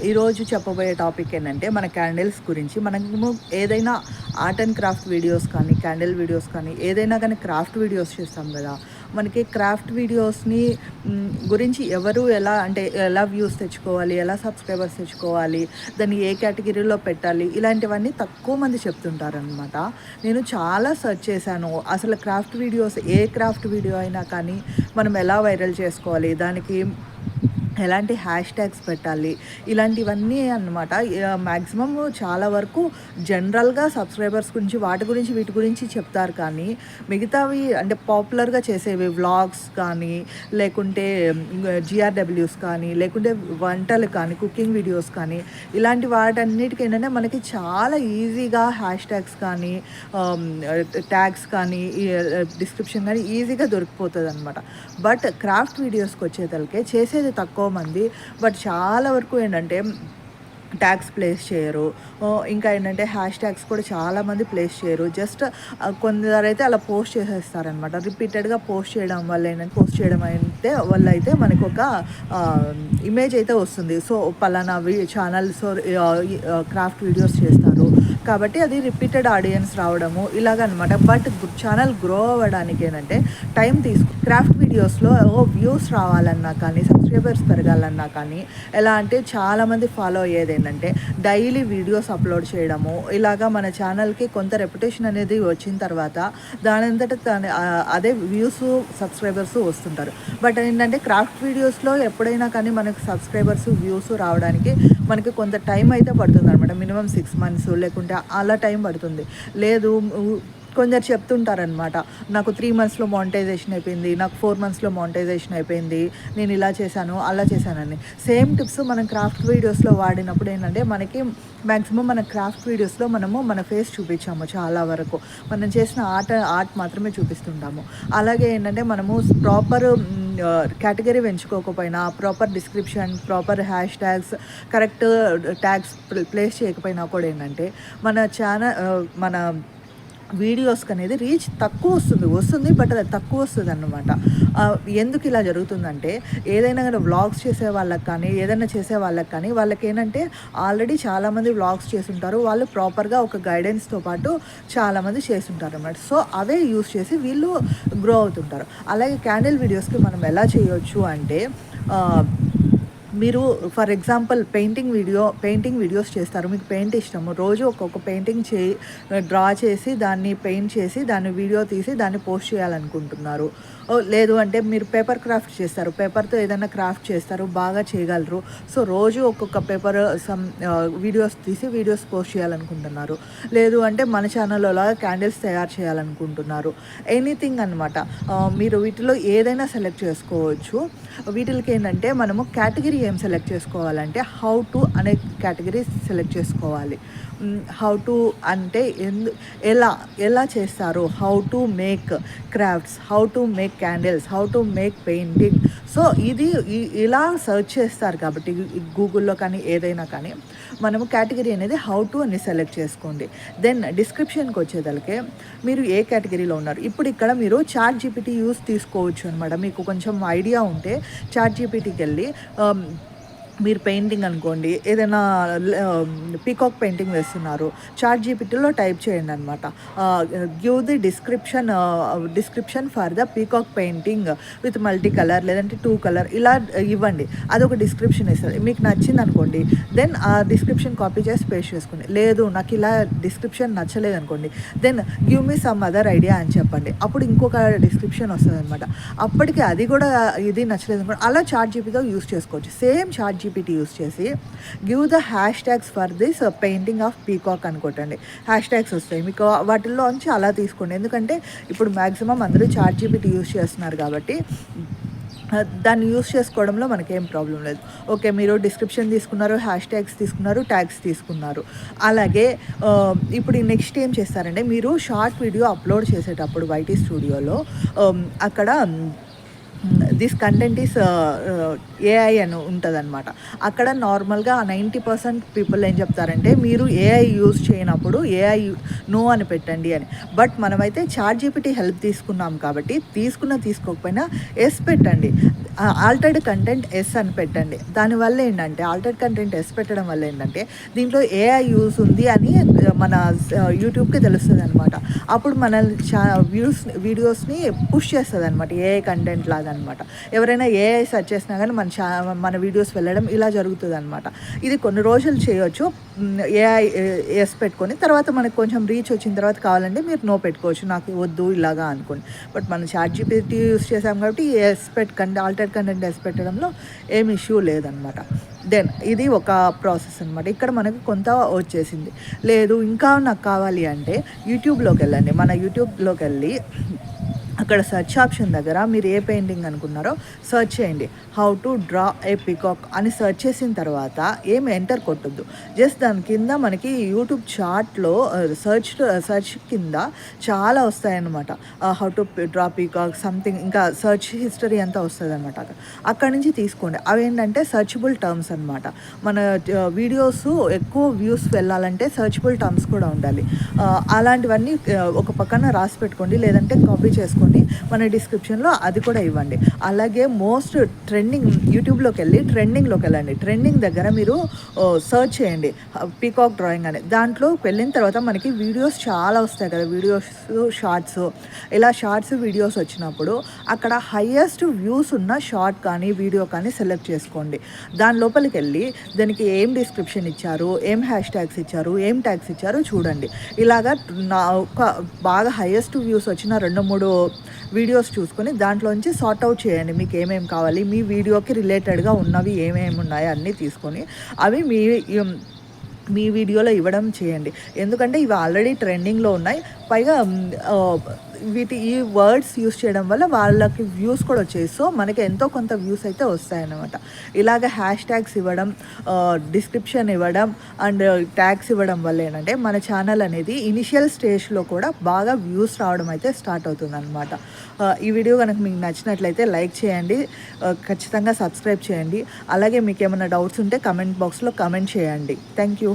ఈరోజు చెప్పబోయే టాపిక్ ఏంటంటే మన క్యాండిల్స్ గురించి. మనము ఏదైనా ఆర్ట్ అండ్ క్రాఫ్ట్ వీడియోస్ కానీ, క్యాండిల్ వీడియోస్ కానీ, ఏదైనా కానీ క్రాఫ్ట్ వీడియోస్ చేస్తాం కదా! మనకి క్రాఫ్ట్ వీడియోస్ని గురించి ఎవరు ఎలా వ్యూస్ తెచ్చుకోవాలి, ఎలా సబ్స్క్రైబర్స్ తెచ్చుకోవాలి, దాన్ని ఏ కేటగిరీలో పెట్టాలి, ఇలాంటివన్నీ తక్కువ మంది చెప్తుంటారనమాట. నేను చాలా సెర్చ్ చేశాను. అసలు క్రాఫ్ట్ వీడియోస్, ఏ క్రాఫ్ట్ వీడియో అయినా కానీ మనం ఎలా వైరల్ చేసుకోవాలి, దానికి ఎలాంటి హ్యాష్ ట్యాగ్స్ పెట్టాలి, ఇలాంటివన్నీ అన్నమాట. మ్యాక్సిమమ్ చాలా వరకు జనరల్గా సబ్స్క్రైబర్స్ గురించి వీటి గురించి చెప్తారు. కానీ మిగతావి అంటే పాపులర్గా చేసేవి వ్లాగ్స్ కానీ, లేకుంటే జిఆర్డబ్ల్యూస్ కానీ, లేకుంటే వంటలు కానీ, కుకింగ్ వీడియోస్ కానీ, ఇలాంటి వాటన్నిటికీ ఏంటంటే మనకి చాలా ఈజీగా హ్యాష్ ట్యాగ్స్ కానీ, ట్యాగ్స్ కానీ, డిస్క్రిప్షన్ కానీ ఈజీగా దొరికిపోతుంది అనమాట. బట్ క్రాఫ్ట్ వీడియోస్కి వచ్చేతలకే చేసేది తక్కువ మంది. బట్ చాలా వరకు ఏంటంటే ట్యాగ్స్ ప్లేస్ చేయరు. ఇంకా ఏంటంటే హ్యాష్ ట్యాగ్స్ కూడా చాలామంది ప్లేస్ చేయరు. జస్ట్ కొందరైతే అలా పోస్ట్ చేసేస్తారనమాట. రిపీటెడ్గా పోస్ట్ చేయడం వల్ల అయితే మనకు ఒక ఇమేజ్ అయితే వస్తుంది. సో పలానా ఛానల్ క్రాఫ్ట్ వీడియోస్ చేస్తారు కాబట్టి అది రిపీటెడ్ ఆడియన్స్ రావడము ఇలాగనమాట. బట్ ఛానల్ గ్రో అవ్వడానికి ఏంటంటే టైం క్రాఫ్ట్ వీడియోస్లో వ్యూస్ రావాలన్నా కానీ, సబ్స్క్రైబర్స్ పెరగాలన్నా కానీ ఎలా అంటే చాలామంది ఫాలో అయ్యేది ఏంటంటే డైలీ వీడియోస్ అప్లోడ్ చేయడము. ఇలాగా మన ఛానల్కి కొంత రెప్యుటేషన్ అనేది వచ్చిన తర్వాత అదే వ్యూస్, సబ్స్క్రైబర్స్ వస్తుంటారు. బట్ ఏంటంటే క్రాఫ్ట్ వీడియోస్లో ఎప్పుడైనా కానీ మనకు సబ్స్క్రైబర్స్, వ్యూస్ రావడానికి మనకి కొంత టైం అయితే పడుతుంది అనమాట. మినిమం 6 months లేకుంటే అలా టైం పడుతుంది. లేదు కొందరు చెప్తుంటారనమాట, నాకు 3 monthsలో మానిటైజేషన్ అయిపోయింది, నాకు 4 monthsలో మానిటైజేషన్ అయిపోయింది, నేను ఇలా చేశాను అలా చేశానని. సేమ్ టిప్స్ మనం క్రాఫ్ట్ వీడియోస్లో వాడినప్పుడు ఏంటంటే మనకి మ్యాక్సిమం మన క్రాఫ్ట్ వీడియోస్లో మనము మన ఫేస్ చూపించాము. చాలా వరకు మనం చేసిన ఆర్ట్ మాత్రమే చూపిస్తుంటాము. అలాగే ఏంటంటే మనము ప్రాపర్ కేటగిరీ ఎంచుకోకపోయినా, proper description, proper hashtags, correct tags place చేయకపోయినా కూడా ఏంటంటే మన వీడియోస్కి అనేది రీచ్ తక్కువ వస్తుంది బట్ అది తక్కువ వస్తుంది అన్నమాట. ఎందుకు ఇలా జరుగుతుందంటే ఏదైనా కానీ వ్లాగ్స్ చేసే వాళ్ళకి కానీ, ఏదైనా చేసే వాళ్ళకి కానీ, వాళ్ళకి ఏంటంటే ఆల్రెడీ చాలామంది వ్లాగ్స్ చేస్తుంటారు. వాళ్ళు ప్రాపర్గా ఒక గైడెన్స్తో పాటు చాలామంది చేస్తుంటారు అన్నమాట. సో అవే యూస్ చేసి వీళ్ళు గ్రో అవుతుంటారు. అలాగే క్యాండిల్ వీడియోస్కి మనం ఎలా చేయొచ్చు అంటే, మీరు ఫర్ ఎగ్జాంపుల్ పెయింటింగ్ వీడియోస్ చేస్తారు. మీకు పెయింట్ ఇష్టము, రోజు ఒక్కొక్క పెయింటింగ్ డ్రా చేసి దాన్ని పెయింట్ చేసి దాన్ని వీడియో తీసి దాన్ని పోస్ట్ చేయాలనుకుంటున్నారు. లేదు అంటే మీరు పేపర్ క్రాఫ్ట్ చేస్తారు, పేపర్తో ఏదైనా క్రాఫ్ట్ చేస్తారు, బాగా చేయగలరు. సో రోజు ఒక్కొక్క పేపర్ వీడియోస్ పోస్ట్ చేయాలనుకుంటున్నారు. లేదు అంటే మన ఛానల్లో లాగా క్యాండిల్స్ తయారు చేయాలనుకుంటున్నారు. ఎనీథింగ్ అనమాట. మీరు వీటిలో ఏదైనా సెలెక్ట్ చేసుకోవచ్చు. వీటికి ఏంటంటే మనము కేటగిరీ ఏం సెలెక్ట్ చేసుకోవాలంటే హౌ టు అనే కేటగిరీ సెలెక్ట్ చేసుకోవాలి. హౌ టు అంటే ఎలా చేస్తారు, how to make crafts, how to make candles, how to make painting. So ఇలా సెర్చ్ చేస్తారు కాబట్టి గూగుల్లో కానీ ఏదైనా కానీ మనము కేటగిరీ అనేది హౌ టు అని సెలెక్ట్ చేసుకోండి. దెన్ డిస్క్రిప్షన్కి వచ్చేదలికే మీరు ఏ కేటగిరీలో ఉన్నారు. ఇప్పుడు ఇక్కడ మీరు చాట్ జీపీటీ తీసుకోవచ్చు అనమాట. మీకు కొంచెం ఐడియా ఉంటే చాట్ జీపీటీకి వెళ్ళి మీరు పెయింటింగ్ అనుకోండి, ఏదైనా పీకాక్ పెయింటింగ్ వేస్తున్నారు, చాట్ జీపీటీలో టైప్ చేయండి అనమాట. Give the description for the peacock painting with multi colour లేదంటే 2 color ఇలా ఇవ్వండి. అదొక డిస్క్రిప్షన్ ఇస్తుంది. మీకు నచ్చింది అనుకోండి, దెన్ ఆ డిస్క్రిప్షన్ కాపీ చేసి పేస్ట్ చేసుకోండి. లేదు నాకు ఇలా డిస్క్రిప్షన్ నచ్చలేదు అనుకోండి, then give me some other idea అని చెప్పండి. అప్పుడు ఇంకొక డిస్క్రిప్షన్ వస్తుంది అనమాట. అప్పటికి అది కూడా ఇది నచ్చలేదు అనుకోండి, అలా చాట్ జీపీటీతో యూస్ చేసుకోవచ్చు. సేమ్ చాట్ జీపీటీ యూస్ చేసి give the hash tags for this painting of peacock అనుకోండి. హ్యాష్ ట్యాగ్స్ వస్తాయి మీకు, వాటిల్లోంచి అలా తీసుకోండి. ఎందుకంటే ఇప్పుడు మ్యాక్సిమం అందరూ చాట్ జీపీటీ యూస్ చేస్తున్నారు కాబట్టి దాన్ని యూస్ చేసుకోవడంలో మనకేం ప్రాబ్లం లేదు. ఓకే, మీరు డిస్క్రిప్షన్ తీసుకున్నారు, హ్యాష్ ట్యాగ్స్ తీసుకున్నారు, ట్యాగ్స్ తీసుకున్నారు. అలాగే ఇప్పుడు నెక్స్ట్ ఏం చేస్తారంటే మీరు షార్ట్ వీడియో అప్లోడ్ చేసేటప్పుడు వైటీ స్టూడియోలో అక్కడ దిస్ కంటెంట్ ఈస్ ఏఐ అని ఉంటుంది అనమాట. అక్కడ నార్మల్గా 90% పీపుల్ ఏం చెప్తారంటే మీరు ఏఐ యూజ్ చేయనప్పుడు ఏఐ నో అని పెట్టండి అని. బట్ మనమైతే చాట్ జీపీటీ హెల్ప్ తీసుకున్నాం కాబట్టి తీసుకోకపోయినా ఎస్ పెట్టండి. ఆల్టర్డ్ కంటెంట్ ఎస్ అని పెట్టండి. దానివల్ల ఏంటంటే ఆల్టర్డ్ కంటెంట్ ఎస్ పెట్టడం వల్ల ఏంటంటే దీంట్లో ఏఐ యూజ్ ఉంది అని మన యూట్యూబ్‌కి తెలుస్తదనమాట. అప్పుడు మనల్ని వీడియోస్‌ని పుష్ చేస్తదనమాట. ఏఐ కంటెంట్ లాగా అనమాట. ఎవరైనా ఏఐ సెర్చ్ చేసినా గానీ మన వీడియోస్ వెళ్ళడం ఇలా జరుగుతదనమాట. ఇది కొన్ని రోజులు చేయొచ్చు. ఏఐ ఎస్ పెట్టుకొని తర్వాత మనకు కొంచెం రీచ్ వచ్చిన తర్వాత కావాలంటే మీరు నో పెట్టుకోవచ్చు. నాకు వద్దు ఇలాగా అనుకోని. బట్ మనం చాట్‌జీపీటీ యూజ్ చేసాం కాబట్టి ఎస్ పెట్టుకండి ఆల్టర్డ్ కంటెంట్ ఎస్ పెట్టడంలో ఏమి ఇష్యూ లేదనమాట. దెన్ ఇది ఒక ప్రాసెస్ అనమాట. ఇక్కడ మనకి కొంత వచ్చేసింది. లేదు ఇంకా నాకు కావాలి అంటే యూట్యూబ్‌లోకెళ్ళండి. మన యూట్యూబ్‌లోకెళ్ళి అక్కడ సెర్చ్ ఆప్షన్ దగ్గర మీరు ఏ పెయింటింగ్ అనుకున్నారో సెర్చ్ చేయండి. How to draw A peacock అని సెర్చ్ చేసిన తర్వాత ఏమి ఎంటర్ కొట్టొద్దు. జస్ట్ దాని కింద మనకి యూట్యూబ్ చార్ట్‌లో సెర్చ్ కింద చాలా వస్తాయన్నమాట. How to draw peacock something ఇంకా సెర్చ్ హిస్టరీ అంతా వస్తదనమాట. అక్కడి నుంచి తీసుకోండి. అవేంటంటే సెర్చబుల్ టర్మ్స్ అనమాట. మన వీడియోస్ ఎక్కువ వ్యూస్ వెళ్ళాలంటే సెర్చబుల్ టర్మ్స్ కూడా ఉండాలి. అలాంటివన్నీ ఒక పక్కన రాసి పెట్టుకోండి. లేదంటే కాపీ చేసుకోండి. మన డిస్క్రిప్షన్‌లో అది కూడా ఇవ్వండి. అలాగే మోస్ట్ యూట్యూబ్‌లోకెళ్ళి ట్రెండింగ్‌లోకి వెళ్ళండి. ట్రెండింగ్ దగ్గర మీరు సెర్చ్ చేయండి పీకాక్ డ్రాయింగ్ అని. దాంట్లోకి వెళ్ళిన తర్వాత మనకి వీడియోస్ చాలా వస్తాయి కదా! వీడియోస్, షార్ట్స్ ఇలా షార్ట్స్, వీడియోస్ వచ్చినప్పుడు అక్కడ హైయెస్ట్ వ్యూస్ ఉన్న షార్ట్ కానీ, వీడియో కానీ సెలెక్ట్ చేసుకోండి. దాని లోపలికెళ్ళి దానికి ఏం డిస్క్రిప్షన్ ఇచ్చారు, ఏం హ్యాష్ ట్యాగ్స్ ఇచ్చారు, ఏం ట్యాగ్స్ ఇచ్చారో చూడండి. ఇలాగా ఒక బాగా హైయెస్ట్ వ్యూస్ వచ్చిన 2, 3 వీడియోస్ చూసుకొని దాంట్లోంచి సార్ట్ అవుట్ చేయండి. మీకు ఏమేమి కావాలి, మీ వీడియోకి రిలేటెడ్‌గా ఉన్నవి ఏమేమి ఉన్నాయో అన్నీ తీసుకొని అవి మీ వీడియోలో ఇవ్వడం చేయండి. ఎందుకంటే ఇవి ఆల్రెడీ ట్రెండింగ్‌లో ఉన్నాయి. పైగా ఈ వర్డ్స్ యూజ్ చేయడం వల్ల వాళ్ళకి వ్యూస్ కూడా వచ్చాయి. సో మనకి ఎంతో కొంత వ్యూస్ అయితే వస్తాయన్నమాట. ఇలాగ హ్యాష్ ట్యాగ్స్ ఇవ్వడం, డిస్క్రిప్షన్ ఇవ్వడం అండ్ ట్యాగ్స్ ఇవ్వడం వల్ల ఏంటంటే మన ఛానల్ అనేది ఇనిషియల్ స్టేజ్‌లో కూడా బాగా వ్యూస్ రావడం అయితే స్టార్ట్ అవుతుందన్నమాట. ఈ వీడియో కనుక మీకు నచ్చినట్లయితే లైక్ చేయండి. ఖచ్చితంగా సబ్స్క్రైబ్ చేయండి. అలాగే మీకు ఏమైనా డౌట్స్ ఉంటే కామెంట్ బాక్స్‌లో కామెంట్ చేయండి. Thank you.